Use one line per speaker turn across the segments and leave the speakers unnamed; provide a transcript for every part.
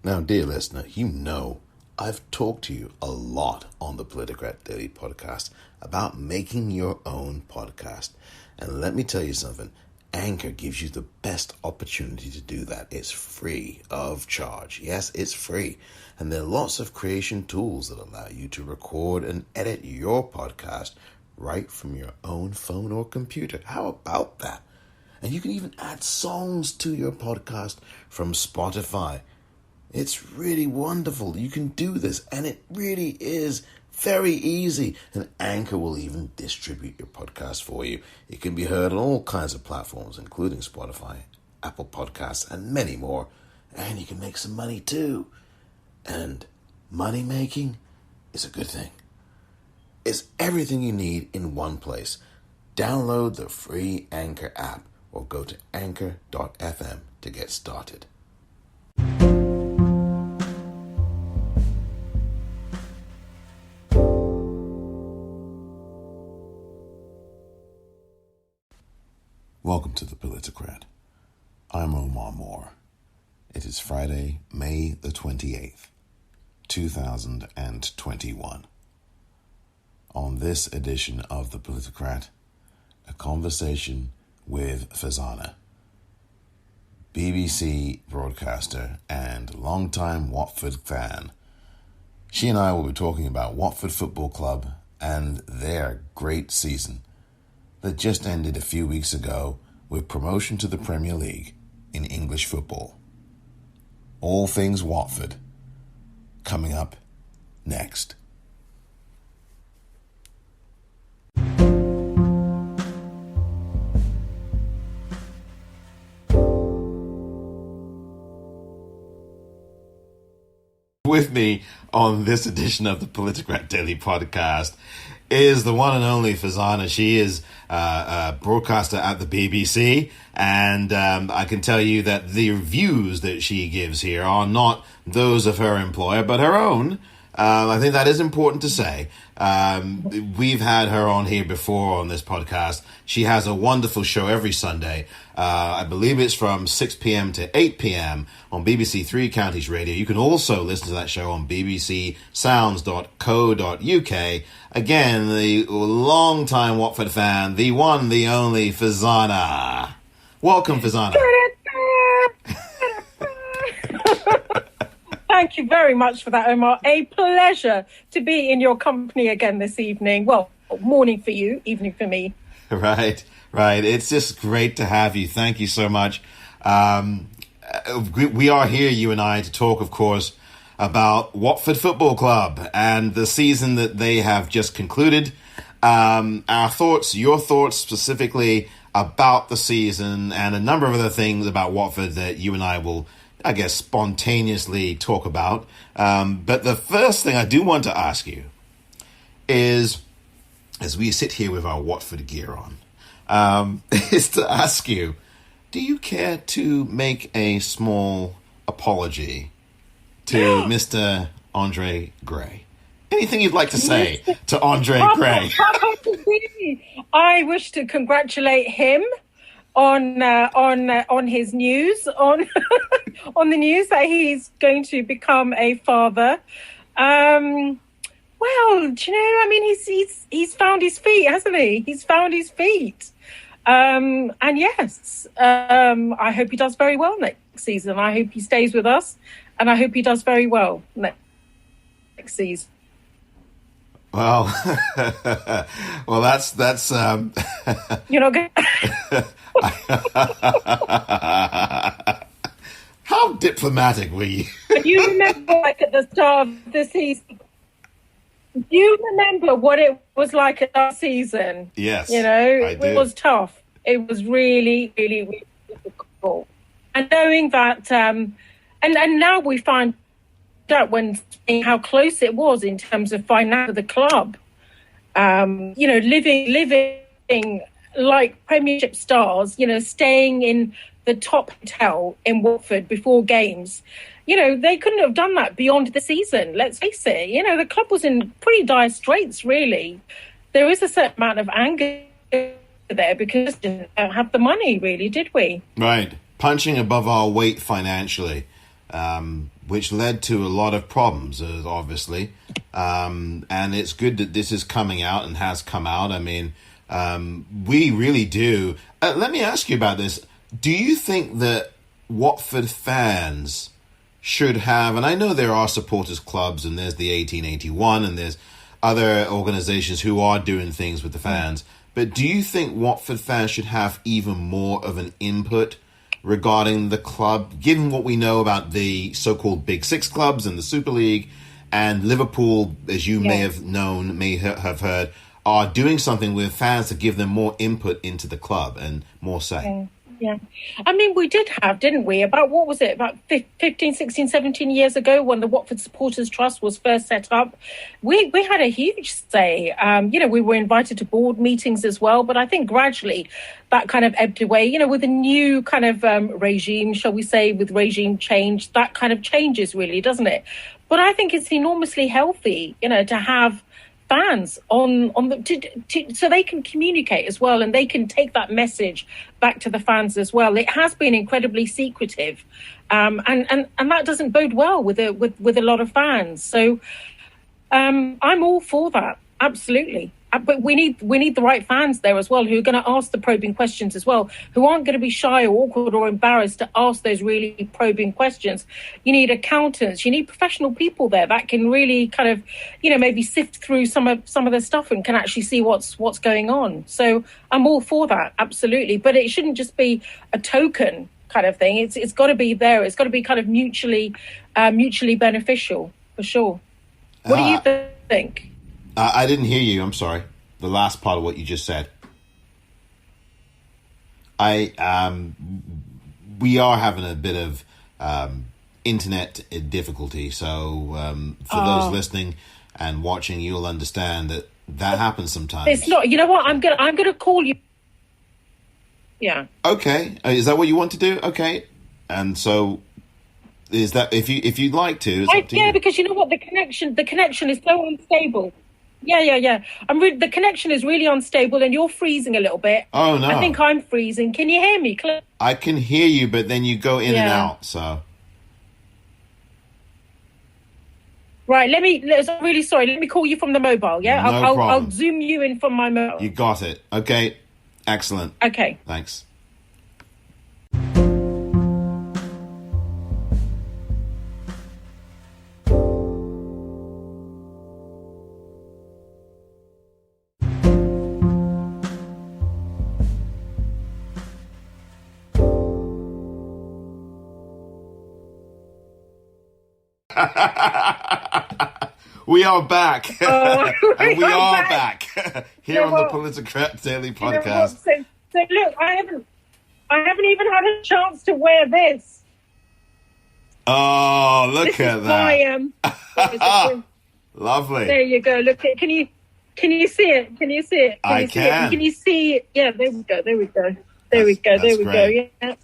Now, dear listener, you know I've talked to you a lot on the Politicrat Daily podcast about making your own podcast. And let me tell you something, Anchor gives you the best opportunity to do that. It's free of charge. Yes, it's free. And there are lots of creation tools that allow you to record and edit your podcast right from your own phone or computer. How about that? And you can even add songs to your podcast from Spotify. It's really wonderful. You can do this, and it really is very easy. And Anchor will even distribute your podcast for you. It can be heard on all kinds of platforms, including Spotify, Apple Podcasts, and many more. And you can make some money too. And money making is a good thing. It's everything you need in one place. Download the free Anchor app or go to anchor.fm to get started. Welcome to the Politicrat. I'm Omar Moore. It is Friday, May the 28th, 2021. On this edition of the Politicrat, a conversation with Farzana, BBC broadcaster and longtime Watford fan. She and I will be talking about Watford Football Club and their great season that just ended a few weeks ago with promotion to the Premier League in English football. All things Watford coming up next. With me on this edition of the Politicrat Daily podcast is the one and only Farzana. She is a broadcaster at the BBC, and I can tell you that the reviews that she gives here are not those of her employer, but her own. I think that is important to say. We've had her on here before on this podcast. She has a wonderful show every Sunday. I believe it's from 6 p.m. to 8 p.m. on BBC Three Counties Radio. You can also listen to that show on bbcsounds.co.uk. Again, the long-time Watford fan, the one, the only Farzana. Welcome, Farzana.
Thank you very much for that, Omar. A pleasure to be in your company again this evening. Well, morning for you, evening for me.
Right. It's just great to have you. Thank you so much. We are here, you and I, to talk, of course, about Watford Football Club and the season that they have just concluded. Our thoughts, your thoughts specifically about the season and a number of other things about Watford that you and I will, I guess, spontaneously talk about. But the first thing I do want to ask you is, as we sit here with our Watford gear on, is to ask you, do you care to make a small apology to Mr. Andre Gray? Anything you'd like to say to Andre Gray?
I wish to congratulate him on his news, on on the news that he's going to become a father. Well, do you know, I mean, he's found his feet, hasn't he? He's found his feet. And yes, I hope he does very well next season. I hope he stays with us, and I hope he does very well next season.
Well, that's
You're not good.
How diplomatic were you?
You remember, like, at the start of the season, do you remember what it was like at that season?
Yes,
you know, it was tough. It was really, really, really difficult. And knowing that, and now we find out when seeing how close it was in terms of finance of the club. You know, living like Premiership stars. You know, staying in the top hotel in Watford before games. You know, they couldn't have done that beyond the season. Let's face it. You know, the club was in pretty dire straits, really. There is a certain amount of anger there because we didn't have the money, really, did we?
Right. Punching above our weight financially. which led to a lot of problems, obviously. And it's good that this is coming out and has come out. I mean, we really do. Let me ask you about this. Do you think that Watford fans should have, and I know there are supporters clubs and there's the 1881 and there's other organizations who are doing things with the fans, but do you think Watford fans should have even more of an input regarding the club, given what we know about the so-called Big Six clubs and the Super League, and Liverpool, as you may have known, may have heard, are doing something with fans to give them more input into the club and more say?
Yeah. I mean, we did have, didn't we, about 15, 16, 17 years ago when the Watford Supporters Trust was first set up, we had a huge say. We were invited to board meetings as well, but I think gradually that kind of ebbed away, with a new kind of regime, shall we say, with regime change, that kind of changes really, doesn't it? But I think it's enormously healthy, to have fans so they can communicate as well, and they can take that message back to the fans as well. It has been incredibly secretive, and that doesn't bode well with a lot of fans. So I'm all for that, absolutely. But we need the right fans there as well, who are going to ask the probing questions as well, who aren't going to be shy or awkward or embarrassed to ask those really probing questions. You need accountants, you need professional people there that can really kind of, maybe sift through some of the stuff and can actually see what's going on. So I'm all for that, absolutely. But it shouldn't just be a token kind of thing. It's got to be there. It's got to be kind of mutually beneficial, for sure. What do you think?
I didn't hear you. I'm sorry. The last part of what you just said. We are having a bit of internet difficulty. So for those listening and watching, you'll understand that happens sometimes.
It's not. You know what? I'm gonna call you. Yeah.
Okay. Is that what you want to do? Okay. And so. Is that if you'd like to? It's up to you.
Because you know what, the connection is so unstable. Yeah. The connection is really unstable, and you're freezing a little bit.
Oh no!
I think I'm freezing. Can you hear me?
I can hear you, but then you go in and out. So.
Right. I'm really sorry. Let me call you from the mobile. Yeah.
No problem.
I'll zoom you in from my mobile.
You got it. Okay. Excellent.
Okay.
Thanks. We are back. And we are back here on the Politicrat Daily Podcast.
So look, I haven't even had a chance to wear this.
Oh, look at that. Lovely.
There you go. Look, can you see it? Can you see it?
I can.
Can you see? Yeah, there we go. Yeah.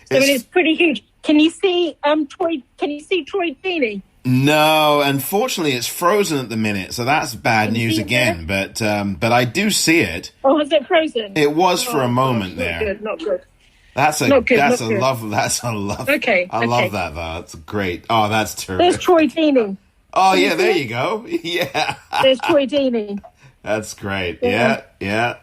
So it's pretty huge. Can you see Troy? Can you see Troy Deeney?
No, unfortunately, it's frozen at the minute, so that's bad news again. But I do see it.
Oh, was it frozen?
It was for a moment there.
Not good.
That's a lovely.
Okay.
I love that though. That's great. Oh, that's terrific.
There's Troy Deeney.
Oh yeah, there you go. Yeah.
There's Troy Deeney.
That's great. Yeah.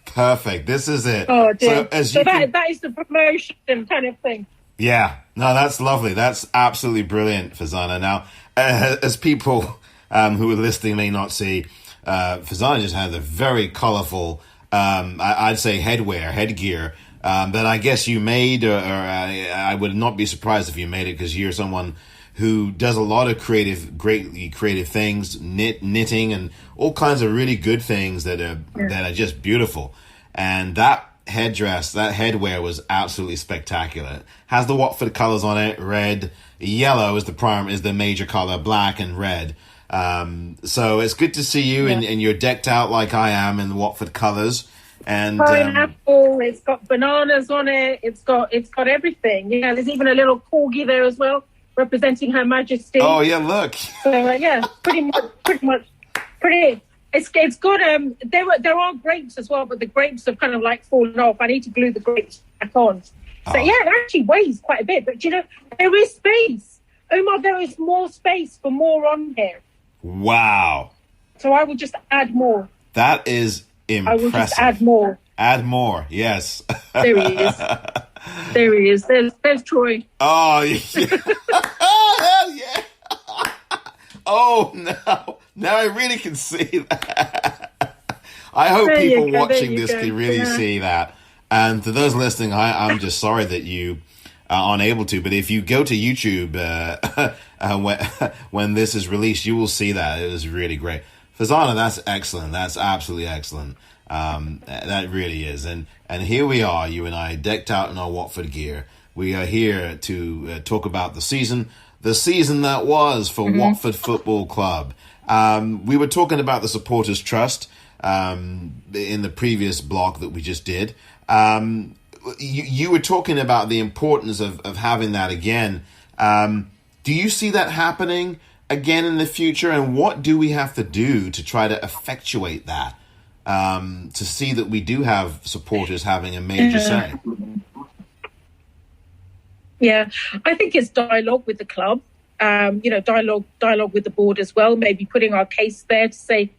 Perfect. This is it.
Oh dear.
So
that is the promotion kind of thing.
Yeah. No, that's lovely. That's absolutely brilliant, Farzana. Now, as people who are listening may not see, Farzana just had a very colourful, I'd say headgear that I guess you made, or I would not be surprised if you made it, because you're someone who does a lot of greatly creative things, knitting and all kinds of really good things that are just beautiful. And that headdress, that headwear was absolutely spectacular. It has the Watford colours on it, red, yellow is the major colour, black and red. So it's good to see you, and you're decked out like I am in the Watford colours. And
pineapple, it's got bananas on it, it's got everything. There's even a little corgi there as well, representing Her Majesty.
Oh yeah, look.
So pretty much. It's good. There are grapes as well, but the grapes have kind of like fallen off. I need to glue the grapes back on. So yeah, it actually weighs quite a bit. But there is space. Omar, there is more space for more on here.
Wow.
So I will just add more.
That is impressive. I will just
add more.
Add more, yes.
There he is. There he is. There's Troy.
Oh, yeah. Oh, yeah. Oh, no. Now I really can see that. I hope people watching this can really see that. And to those listening, I'm just sorry that you are unable to. But if you go to YouTube when this is released, you will see that. It was really great. Farzana, that's excellent. That's absolutely excellent. That really is. And here we are, you and I, decked out in our Watford gear. We are here to talk about the season that was for Watford Football Club. We were talking about the Supporters Trust in the previous block that we just did. You were talking about the importance of having that again. Do you see that happening again in the future? And what do we have to do to try to effectuate that? To see that we do have supporters having a major say?
Yeah, I think it's dialogue with the club, dialogue with the board as well, maybe putting our case there to say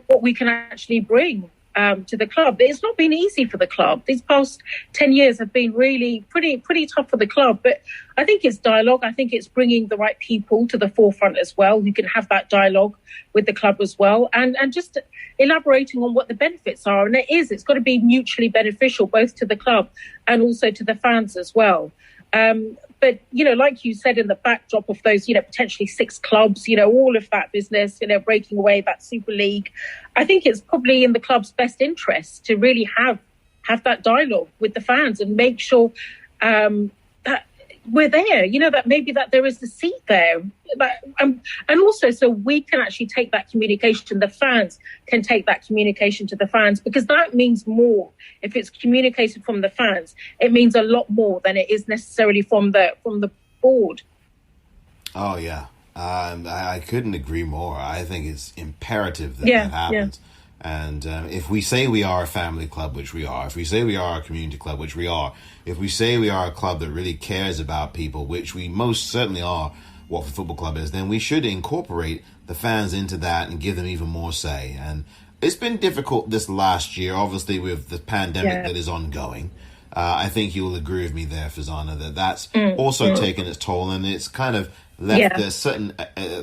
what we can actually bring to the club. It's not been easy for the club. These past 10 years have been really pretty tough for the club. But I think it's dialogue. I think it's bringing the right people to the forefront as well, who can have that dialogue with the club as well, and just elaborating on what the benefits are. And it's got to be mutually beneficial, both to the club and also to the fans as well. But, like you said, in the backdrop of those, potentially 6 clubs, all of that business, breaking away that Super League, I think it's probably in the club's best interest to really have that dialogue with the fans and make sure that we're there, that maybe that there is a seat there. And also so we can actually take that communication, the fans can take that communication to the fans, because that means more. If it's communicated from the fans, it means a lot more than it is necessarily from the board. Oh,
yeah. I couldn't agree more. I think it's imperative that that happens. Yeah. And if we say we are a family club, which we are, if we say we are a community club, which we are, if we say we are a club that really cares about people, which we most certainly are, Watford Football Club is, then we should incorporate the fans into that and give them even more say. And it's been difficult this last year, obviously, with the pandemic that is ongoing. I think you'll agree with me there, Farzana, that's also taken its toll, and it's kind of left a certain,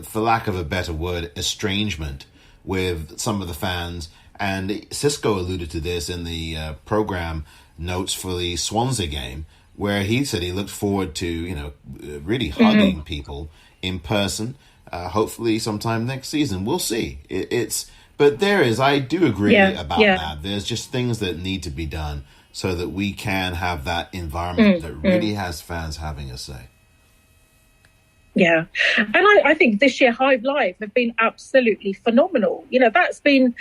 for lack of a better word, estrangement with some of the fans. And Cisco alluded to this in the program notes for the Swansea game, where he said he looked forward to, really hugging people in person, hopefully sometime next season. We'll see. But I do agree about that. There's just things that need to be done so that we can have that environment that really has fans having a say.
Yeah. And I think this year Hive Live have been absolutely phenomenal. That's been...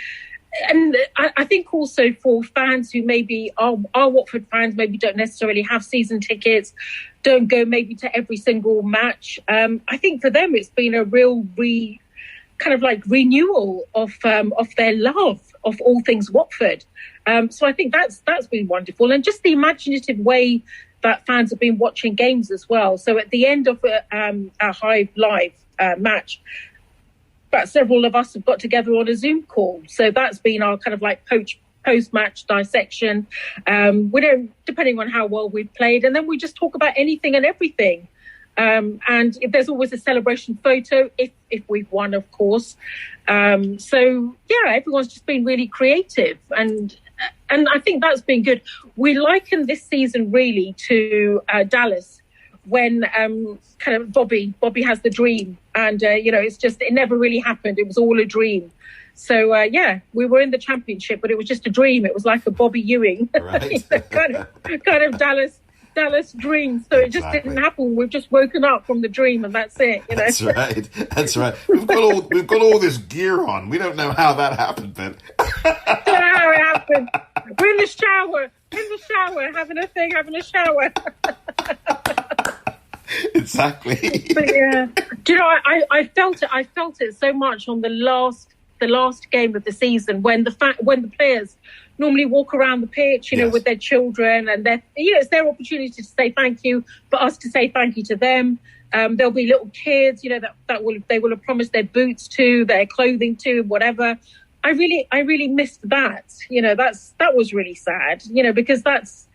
And I think also for fans who maybe are Watford fans, maybe don't necessarily have season tickets, don't go maybe to every single match. I think for them it's been a real renewal of their love of all things Watford. So I think that's been wonderful, and just the imaginative way that fans have been watching games as well. So at the end of our Hive Live match, but several of us have got together on a Zoom call. So that's been our kind of like post-match dissection. We don't, depending on how well we've played, and then we just talk about anything and everything. And if there's always a celebration photo if we've won, of course. So yeah, everyone's just been really creative, and I think that's been good. We liken this season really to Dallas, when kind of Bobby has the dream, and it never really happened. It was all a dream. So we were in the championship, but it was just a dream. It was like a Bobby Ewing,
right.
kind of Dallas dream. So it just didn't happen. We've just woken up from the dream, and that's it.
That's right. We've got all this gear on. We don't know how that happened, but
don't know how it happened. We're in the shower, having a shower.
Exactly.
But yeah, do you know, I felt it so much on the last game of the season when the players normally walk around the pitch,
Yes.
with their children, and it's their opportunity to say thank you, for us to say thank you to them. There'll be little kids, they will have promised their boots to, their clothing to, whatever. I really missed that. That was really sad, because that's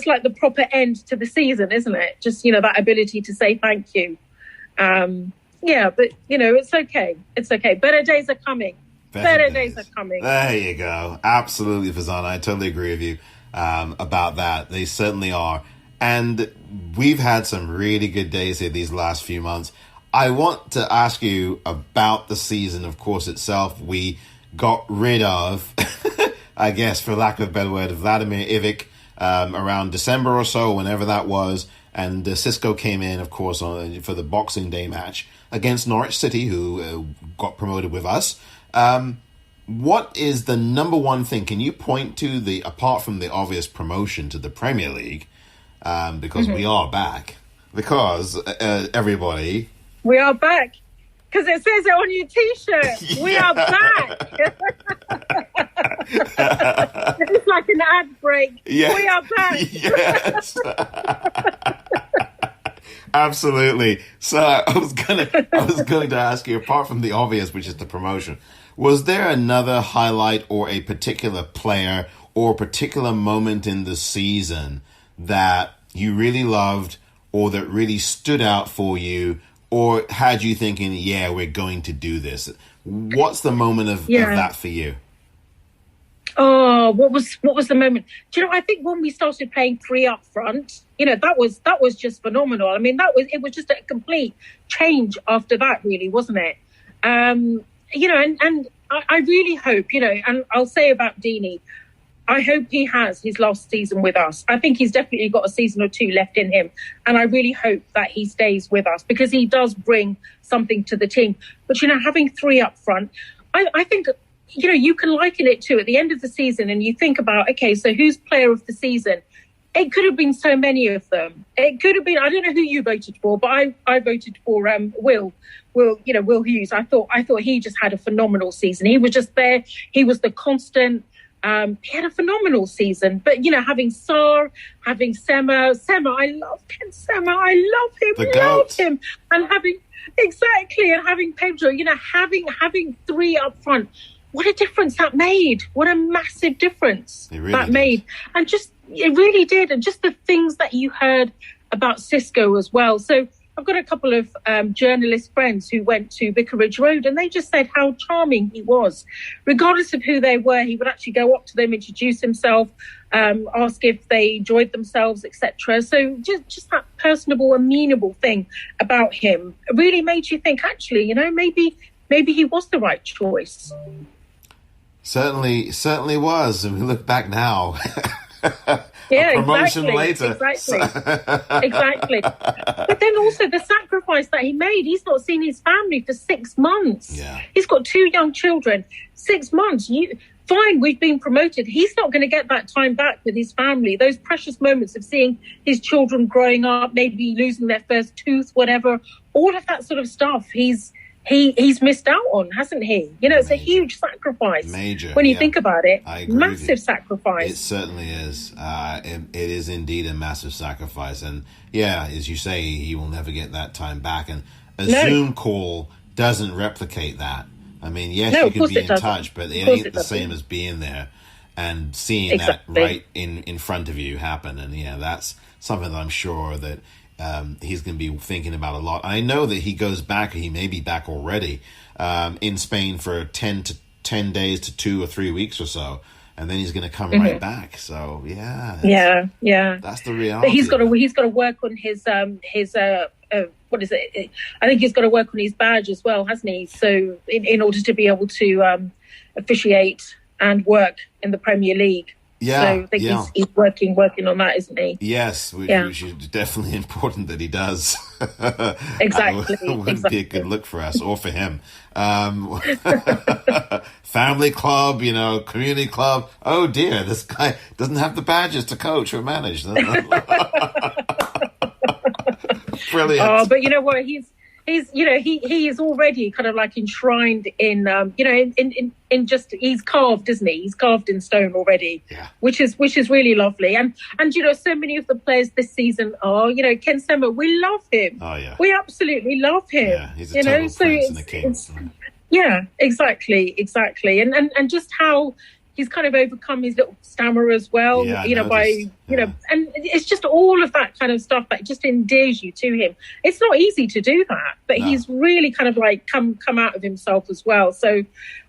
like the proper end to the season, isn't it? Just, that ability to say thank you. But, it's okay. It's okay. Better days are coming. Better days are coming.
There you go. Absolutely, Farzana. I totally agree with you about that. They certainly are. And we've had some really good days here these last few months. I want to ask you about the season, of course, itself. We got rid of, I guess, for lack of a better word, Vladimir Ivic around December or so, whenever that was. And Cisco came in, of course, for the Boxing Day match against Norwich City, who got promoted with us. What is the number one thing? Can you point to apart from the obvious promotion to the Premier League, because we are back, because everybody...
We are back, because it says it on your T-shirt. We are back. It's like an ad break.
Yes.
We are back.
Yes. Absolutely. So I was going to ask you, apart from the obvious, which is the promotion, was there another highlight or a particular player or a particular moment in the season that you really loved or that really stood out for you or had you thinking, yeah, we're going to do this? What's the moment of that for you?
Oh, what was the moment? Do you know, I think when we started playing 3 up front, that was just phenomenal. I mean, it was just a complete change after that, really, wasn't it? And I really hope, and I'll say about Deeney, I hope he has his last season with us. I think he's definitely got a season or 2 left in him. And I really hope that he stays with us because he does bring something to the team. But, having 3 up front, I think, you can liken it to at the end of the season and you think about, okay, so who's player of the season? It could have been so many of them. It could have been, I don't know who you voted for, but I voted for Will Hughes. I thought he just had a phenomenal season. He was just there. He was the constant. He had a phenomenal season. But, having Sarr, having Sema, I love Ken Sema. I love him. And having Pedro, having 3 up front. What a difference that made. What a massive difference made. And it really did. And just the things that you heard about Cisco as well. So I've got a couple of journalist friends who went to Vicarage Road and they just said how charming he was. Regardless of who they were, he would actually go up to them, introduce himself, ask if they enjoyed themselves, etc. So just that personable, amenable thing about him really made you think, actually, maybe he was the right choice.
Certainly was. And we look back now.
Yeah,
promotion
exactly,
later.
Exactly. But then also the sacrifice that he made. He's not seen his family for 6 months.
Yeah.
He's got 2 young children. 6 months. Fine, we've been promoted. He's not going to get that time back with his family. Those precious moments of seeing his children growing up, maybe losing their first tooth, whatever. All of that sort of stuff. He's missed out on, hasn't he? It's a huge sacrifice.
Major.
When you think about it.
I agree
massive sacrifice.
It certainly is. It is indeed a massive sacrifice. And yeah, as you say, he will never get that time back. And a Zoom call doesn't replicate that. I mean, yes, you can be in touch, but it ain't the same as being there and seeing that right in front of you happen. And yeah, that's something that I'm sure that he's going to be thinking about a lot. I know that he goes back, he may be back already in Spain for 10 days to 2 or 3 weeks or so, and then he's going to come right back. So yeah, that's the reality.
But he's got to work on his what is it? I think he's got to work on his badge as well, hasn't he? So in order to be able to officiate and work in the Premier League.
Yeah,
so I think he's working on that, isn't he?
Yes, which is definitely important that he does.
Exactly.
It wouldn't be a good look for us or for him. Family club, community club. Oh dear, this guy doesn't have the badges to coach or manage. Brilliant.
Oh, but you know what? he is already kind of like enshrined in in just, he's carved, isn't he? He's carved in stone already, which is really lovely. And so many of the players this season are, Ken Sema, we love him.
Oh yeah,
we absolutely love him.
Yeah, he's a total prince and a king.
Yeah, exactly, and just how he's kind of overcome his little stammer as well, and it's just all of that kind of stuff that just endears you to him. It's not easy to do that, but he's really kind of like come out of himself as well. So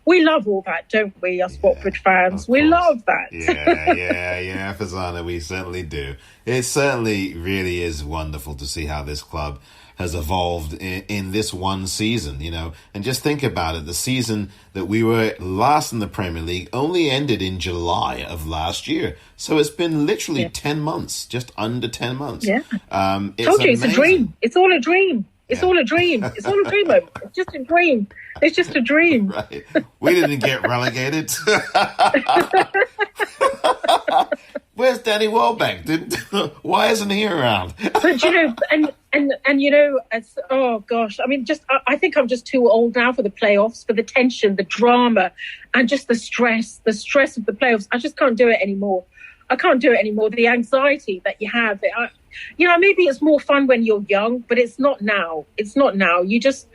we love all that, don't we, us Watford fans? We love that.
Yeah, Farzana, we certainly do. It certainly really is wonderful to see how this club has evolved in this one season, and just think about it. The season that we were last in the Premier League only ended in July of last year. So it's been literally 10 months, just under 10 months. Yeah.
Told you, it's a dream. It's all a dream. It's all a dream. It's all a dream. It's just a dream. It's just a dream.
Right. We didn't get relegated. Where's Danny Welbeck? Why isn't he around?
But oh gosh, I mean, I think I'm just too old now for the playoffs, for the tension, the drama, and just the stress of the playoffs. I just can't do it anymore. I can't do it anymore. The anxiety that you have, maybe it's more fun when you're young, but it's not now. It's not now. You just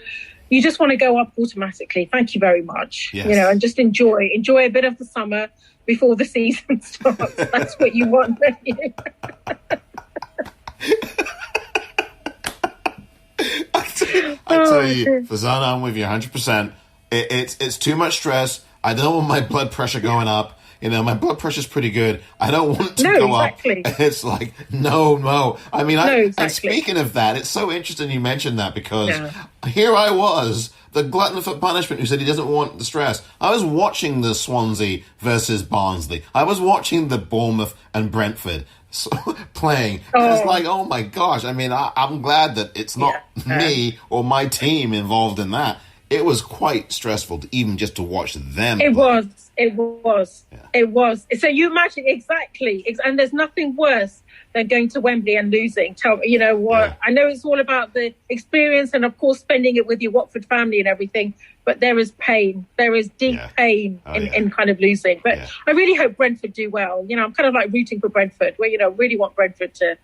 want to go up automatically. Thank you very much. Yes. And just enjoy a bit of the summer before the season starts. That's what you want, don't you?
I tell you, Farzana, I'm with you 100%. It's too much stress. I don't want my blood pressure going up. My blood pressure's pretty good. I don't want to go up. It's like, no. I mean, and speaking of that, it's so interesting you mentioned that, because here I was, the glutton for punishment, who said he doesn't want the stress. I was watching the Swansea versus Barnsley. I was watching the Bournemouth and Brentford playing. And it's like, oh my gosh. I mean, I'm glad that it's not me or my team involved in that. It was quite stressful even just to watch them.
It was. So you imagine, exactly. And there's nothing worse than going to Wembley and losing. You know what? Yeah. I know it's all about the experience and, of course, spending it with your Watford family and everything. But there is pain. There is deep pain in kind of losing. But I really hope Brentford do well. I'm kind of like rooting for Brentford, where, really want Brentford to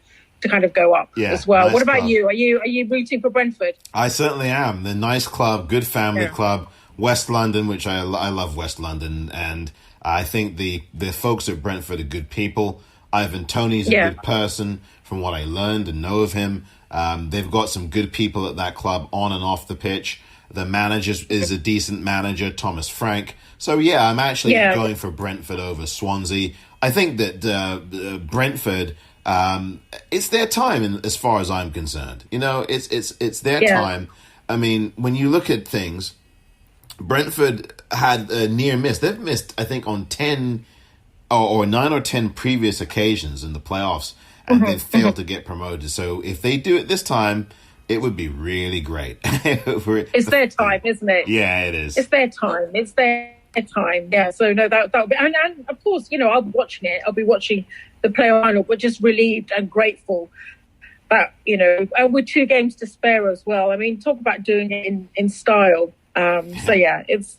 kind of go up as well. Nice. What about you? Are you rooting for Brentford?
I certainly am. The nice club, good family club, West London, which I love West London, and I think the folks at Brentford are good people. Ivan Toney's a good person from what I learned and know of him. They've got some good people at that club on and off the pitch. The manager is a decent manager, Thomas Frank. So, I'm actually going for Brentford over Swansea. I think that Brentford... it's their time, as far as I'm concerned. It's their time. I mean, when you look at things, Brentford had a near miss. They've missed, I think, on 10 or 9 or 10 previous occasions in the playoffs, and they've failed to get promoted. So if they do it this time, it would be really great.
It's their time, isn't it?
Yeah, it is.
It's their time. It's their time. Yeah. So no, that'll be, and of course, I'll be watching it. I'll be watching the playoff final, but just relieved and grateful that, and with 2 games to spare as well. I mean, talk about doing it in style. So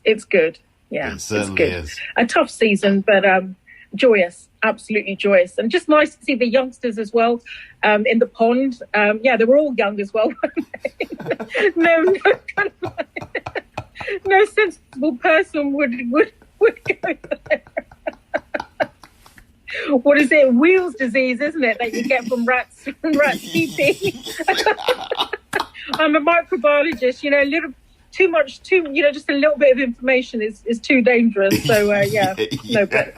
it's good. Yeah,
it certainly
good.
Is.
A tough season, but joyous, absolutely joyous, and just nice to see the youngsters as well in the pond. They were all young as well. no sensible person would go there. What is it? Wheels disease, isn't it? That you get from rats eating. I'm a microbiologist. A little too much. Just a little bit of information is too dangerous. So no, but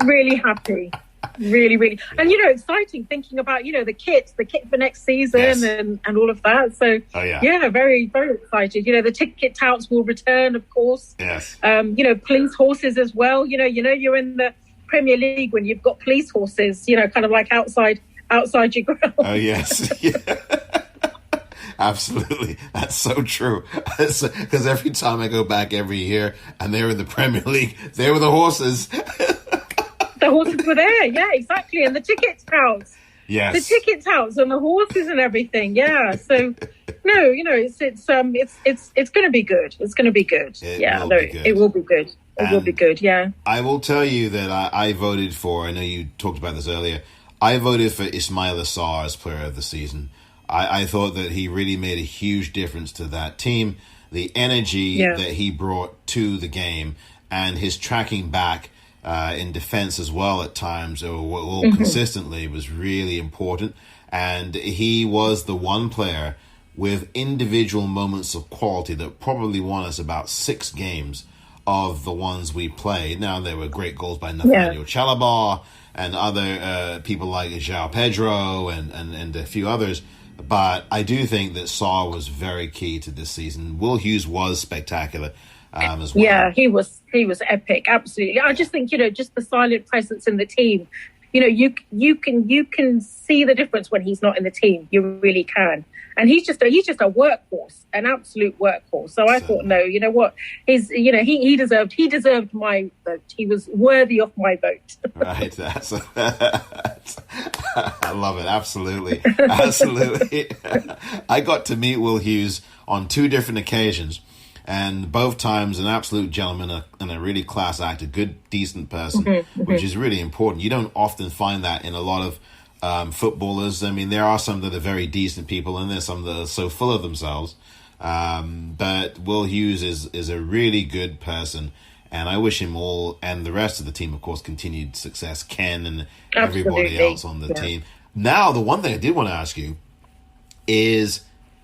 really happy, really, and exciting thinking about the kit for next season and all of that. So very, very excited. The ticket touts will return, of course.
Yes.
Police horses as well. You're in the Premier League when you've got police horses, kind of like outside your ground.
Oh yes, absolutely. That's so true. Because every time I go back every year and they're in the Premier League, there were the horses.
The horses were there, yeah, exactly, and the tickets touts. the ticket touts and the horses and everything. Yeah. So no, it's going to be good. It's going to be good. It will be good. It will be good. Yeah.
I will tell you that I voted for. I know you talked about this earlier. I voted for Ismaila Sarr as player of the season. I thought that he really made a huge difference to that team. The energy that he brought to the game and his tracking back in defense as well at times, or consistently, was really important. And he was the one player with individual moments of quality that probably won us about 6 games of the ones we played. Now, there were great goals by Nathaniel Chalobah and other people like João Pedro and a few others. But I do think that Sarr was very key to this season. Will Hughes was spectacular as well.
Yeah, he was epic, absolutely. I just think, just the silent presence in the team. You can see the difference when he's not in the team. You really can. And he's just a workhorse, an absolute workhorse. So I thought, no, you know what? He deserved my vote. He was worthy of my vote.
Right. That's I love it. Absolutely. Absolutely. I got to meet Will Hughes on 2 different occasions. And both times, an absolute gentleman and a really class act, a good, decent person, which is really important. You don't often find that in a lot of footballers. I mean, there are some that are very decent people, and there's some that are so full of themselves. But Will Hughes is a really good person, and I wish him all, and the rest of the team, of course, continued success. Ken and everybody else on the team. Now, the one thing I did want to ask you is,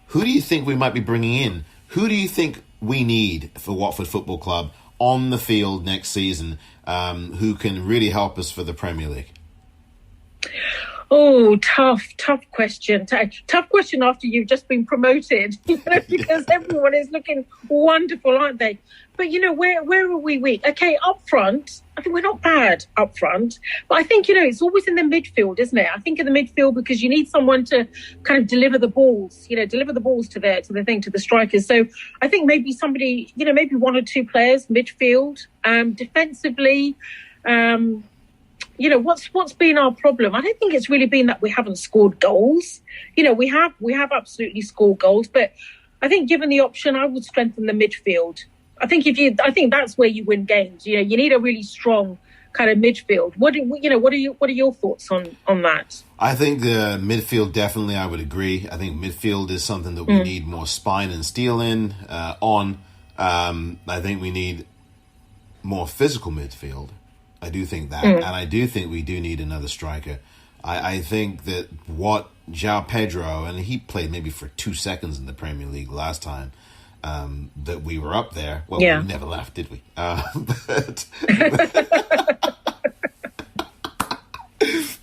who do you think we might be bringing in? Who do you think we need for Watford Football Club on the field next season, who can really help us for the Premier League?
Oh, tough question. Tough question after you've just been promoted, because everyone is looking wonderful, aren't they? But, where are we weak? Okay, up front, I think we're not bad up front. But I think, it's always in the midfield, isn't it? I think in the midfield, because you need someone to kind of deliver the balls, to the strikers. So I think maybe somebody, maybe 1 or 2 players, midfield, defensively. What's been our problem? I don't think it's really been that we haven't scored goals. We have absolutely scored goals, but I think given the option, I would strengthen the midfield. I think that's where you win games. You need a really strong kind of midfield. What are your thoughts on that?
I think the midfield, definitely, I would agree. I think midfield is something that we need more spine and steel in on. I think we need more physical midfield. I do think that. And I do think we do need another striker. I think that what João Pedro, and he played maybe for 2 seconds in the Premier League last time, that we were up there. Well, we never left, did we?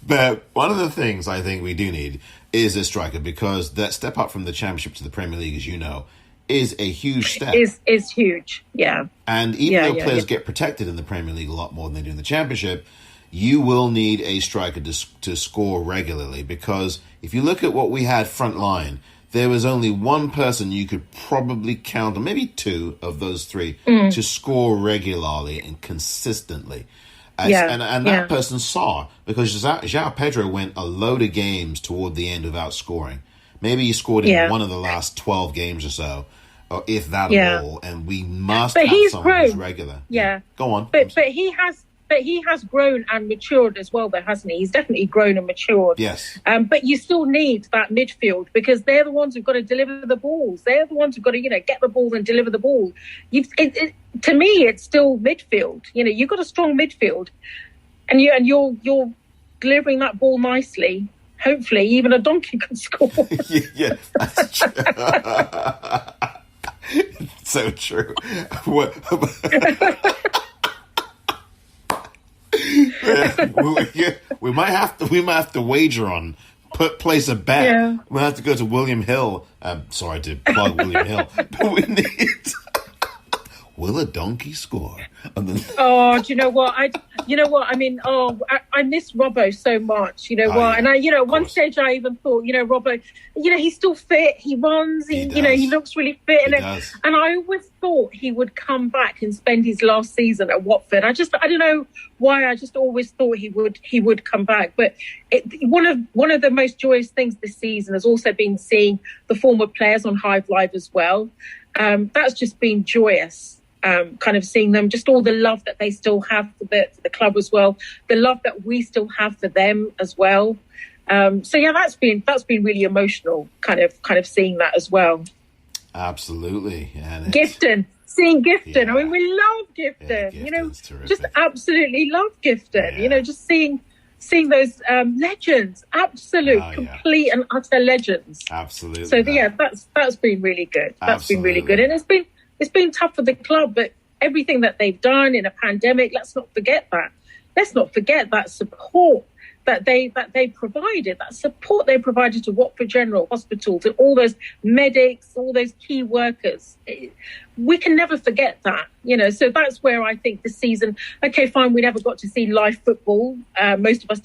But one of the things I think we do need is a striker, because that step up from the Championship to the Premier League, as you know, is a huge step.
Is huge, yeah.
And even though players get protected in the Premier League a lot more than they do in the Championship, you will need a striker to score regularly, because if you look at what we had front line, there was only one person you could probably count, or maybe 2 of those 3, to score regularly and consistently. And that person saw, because João Pedro went a load of games toward the end without scoring. Maybe he scored in one of the last 12 games or so, or if that at all. And we must have someone who's regular.
Yeah.
Go on.
But he has grown and matured as well, though, hasn't he? He's definitely grown and matured.
Yes.
But you still need that midfield, because they're the ones who've got to deliver the balls. They're the ones who've got to, get the ball and deliver the ball. To me, it's still midfield. You've got a strong midfield, and you're delivering that ball nicely. Hopefully, even a donkey can score.
Yeah, that's true. So true. We might have to wager on, place a bet. Yeah. We'll have to go to William Hill. Sorry to plug William Hill, but we need Will a donkey score? And then,
Oh, do you know what? I mean, I miss Robbo so much. You know what?
yeah,
And I, at one
course.
stage I even thought, Robbo, he's still fit. He runs. He
does.
looks really fit.
He does.
And I always thought he would come back and spend his last season at Watford. I don't know why. I just always thought he would come back. But one of the most joyous things this season has also been seeing the former players on Hive Live as well. That's just been joyous. Kind of seeing them, just all the love that they still have for the club as well, the love that we still have for them as well. So yeah, that's been really emotional. Kind of seeing that as well.
Absolutely, and
seeing Gifton.
Yeah.
I mean, we love Gifton.
Yeah, Gifton's terrific.
Just absolutely love Gifton.
Yeah.
Just seeing those legends, complete and utter legends.
Absolutely.
So yeah, that's been really good. That's been really good, and it's been tough for the club, but everything that they've done in a pandemic, let's not forget that. Let's not forget that support that they provided, that support they provided to Watford General Hospital, to all those medics, all those key workers. We can never forget that, So that's where I think this season, okay, fine, we never got to see live football. Most of us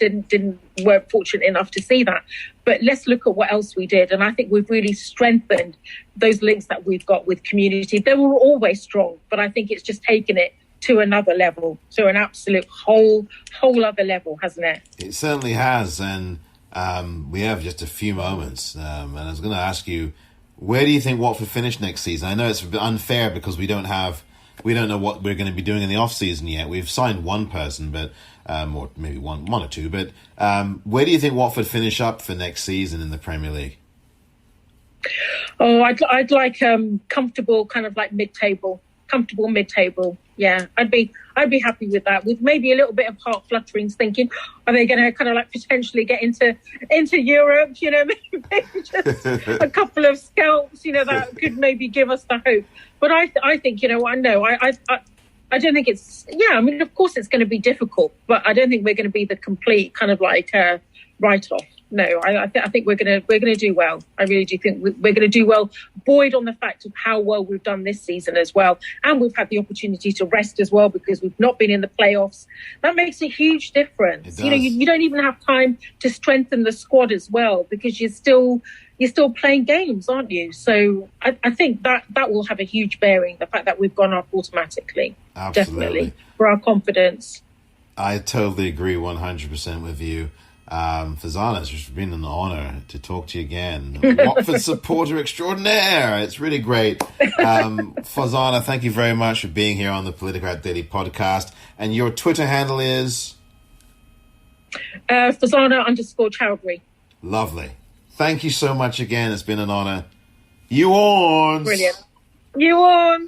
weren't fortunate enough to see that. But let's look at what else we did. And I think we've really strengthened those links that we've got with community. They were always strong, but I think it's just taken it to another level, to an absolute whole other level, hasn't it?
It certainly has, and we have just a few moments. And I was going to ask you, where do you think Watford finish next season? I know it's a bit unfair because we don't know what we're going to be doing in the off season yet. We've signed one person, but or maybe one or two. But where do you think Watford finish up for next season in the Premier League?
Oh, I'd like comfortable, kind of like mid-table. Yeah, I'd be happy with that, with maybe a little bit of heart flutterings, thinking, are they going to kind of like potentially get into Europe? Maybe just a couple of scalps, that could maybe give us the hope. But I think, I don't think it's. Yeah, I mean, of course it's going to be difficult, but I don't think we're going to be the complete kind of like write-off. No, I think we're gonna do well. I really do think we're going to do well, buoyed on the fact of how well we've done this season as well, and we've had the opportunity to rest as well because we've not been in the playoffs. That makes a huge difference. You don't even have time to strengthen the squad as well because you're still playing games, aren't you? So I think that will have a huge bearing. The fact that we've gone up automatically, definitely for our confidence.
I totally agree 100% with you. Farzana, it's just been an honour to talk to you again. Watford supporter extraordinaire. It's really great. Farzana, thank you very much for being here on the Politicrat Daily podcast. And your Twitter handle is?
Farzana_Chaudry.
Lovely. Thank you so much again. It's been an honour. You on?
Brilliant. You on?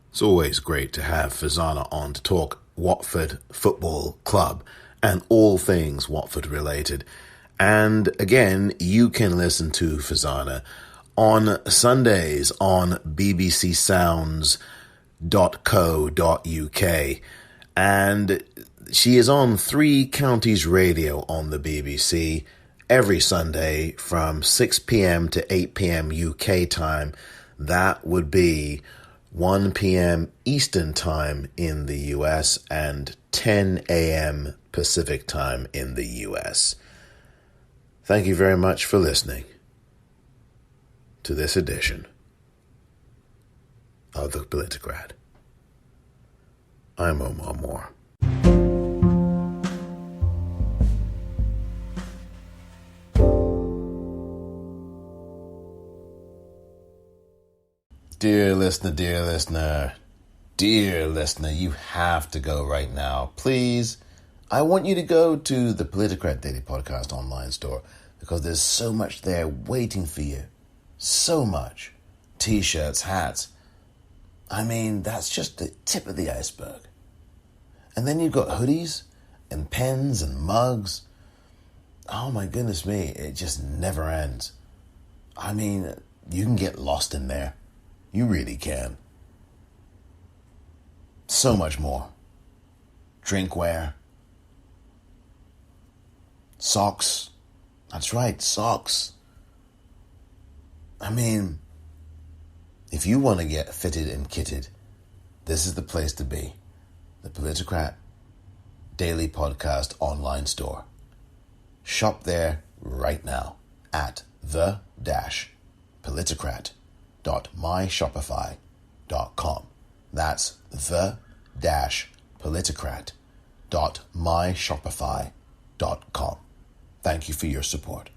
It's always great to have Farzana on to talk Watford Football Club and all things Watford related. And again, you can listen to Farzana on Sundays on bbcsounds.co.uk. And she is on 3 Counties Radio on the BBC every Sunday from 6 p.m. to 8 p.m. UK time. That would be 1 p.m. Eastern Time in the US and 10 a.m. Pacific Time in the US. Thank you very much for listening to this edition of the Politicrat. I'm Omar Moore. Dear listener, you have to go right now. Please, I want you to go to the Politicrat Daily Podcast online store because there's so much there waiting for you. So much. T-shirts, hats. I mean, that's just the tip of the iceberg. And then you've got hoodies and pens and mugs. Oh my goodness me, it just never ends. I mean, you can get lost in there. You really can. So much more. Drinkware. Socks. That's right, socks. I mean, if you want to get fitted and kitted, this is the place to be. The Politicrat Daily Podcast online store. Shop there right now at the-politicrat.myshopify.com. That's the-politicrat.myshopify.com. Thank you for your support.